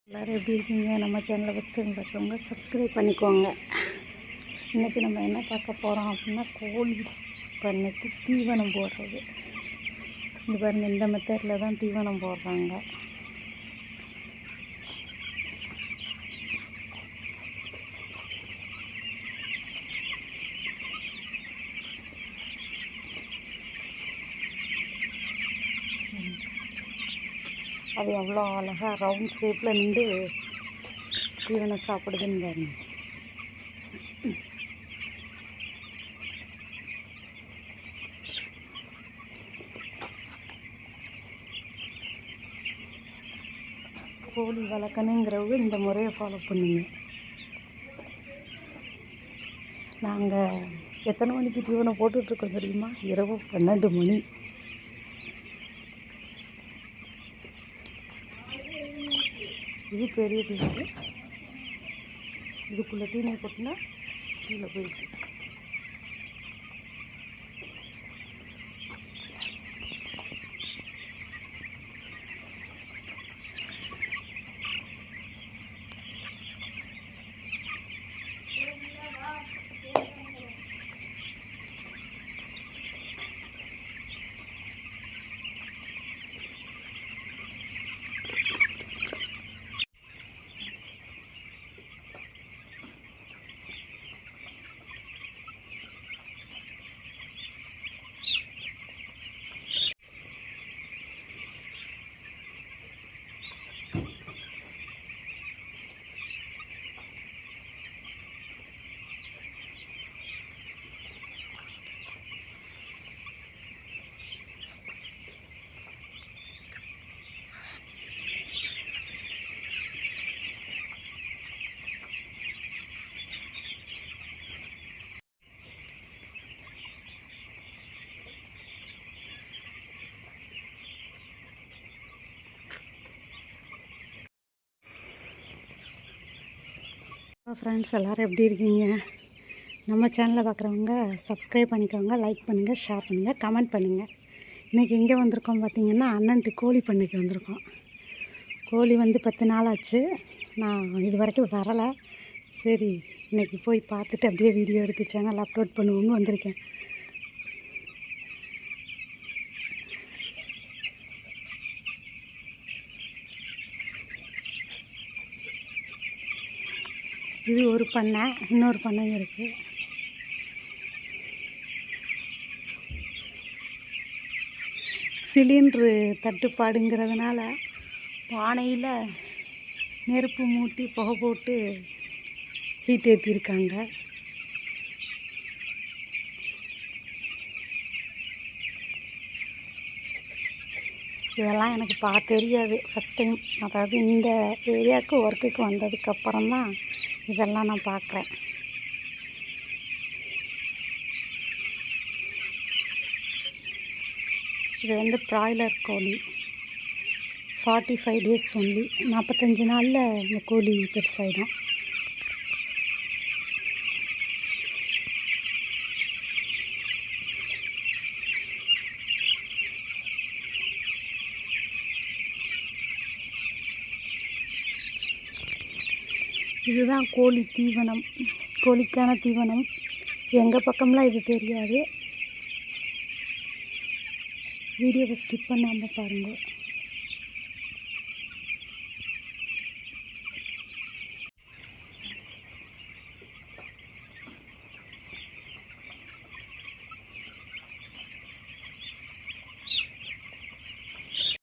எல்லோரும் எப்படி இருக்கீங்க? நம்ம சேனலை ஃபஸ்ட் டைம் பார்க்குறவங்க சப்ஸ்கிரைப் பண்ணிக்கோங்க. இன்றைக்கி நம்ம என்ன பார்க்க போகிறோம் அப்படின்னா, கோழி பண்ணைக்கு தீவனம் போடுறது. இது பாருங்கள், இந்த மெத்தடில் தான் தீவனம் போடுறாங்க. அது எவ்வளோ அழகாக ரவுண்ட் ஷேப்பில் நின்று தீவனம் சாப்பிடுதுன்னு பாருங்க. கோழி வளர்க்கணுங்கிறவங்க இந்த முறையை ஃபாலோ பண்ணுங்க. நாங்கள் எத்தனை மணிக்கு தீவனம் போட்டுட்ருக்கோம் தெரியுமா? இரவு 12 மணி. இது பெரிய தீவு. இதுக்குள்ளே தீனி போட்டுனா கீழே போயிடுச்சு. ஃப்ரெண்ட்ஸ், எல்லோரும் எப்படி இருக்கீங்க? நம்ம சேனலில் பார்க்குறவங்க சப்ஸ்கிரைப் பண்ணிக்கோங்க, லைக் பண்ணுங்கள், ஷேர் பண்ணுங்கள், கமெண்ட் பண்ணுங்கள். இன்றைக்கி எங்கே வந்திருக்கோம் பார்த்திங்கன்னா, அண்ணன்ட்டு கோழி பண்ணைக்கு வந்திருக்கோம். கோழி 10 நாள் ஆச்சு. நான் இது வரைக்கும் வரலை. சரி, இன்றைக்கி போய் பார்த்துட்டு அப்படியே வீடியோ எடுத்து சேனல் அப்லோட் பண்ணுவோம்னு வந்திருக்கேன். இது ஒரு பண்ணை, இன்னொரு பண்ணையும் இருக்குது. சிலிண்ட்ரு தட்டுப்பாடுங்கிறதுனால பானையில் நெருப்பு மூட்டி புகை போட்டு ஹீட் ஏற்றிருக்காங்க. இதெல்லாம் எனக்கு தெரியாது. ஃபஸ்ட் டைம், அதாவது இந்த ஏரியாவுக்கு ஒர்க்குக்கு வந்ததுக்கப்புறம் தான் இதெல்லாம் நான் பார்க்குறேன். இது பிராய்லர் கோழி. 45 days ஒன்லி. 45 நாளில் இந்த கோழி பெருசாகிடும். இதுதான் கோழி தீவனம், கோழிக்கான தீவனம். எங்கள் பக்கம்லாம் இது தெரியாது. வீடியோவை ஸ்கிப் பண்ணாமல் பாருங்கள்.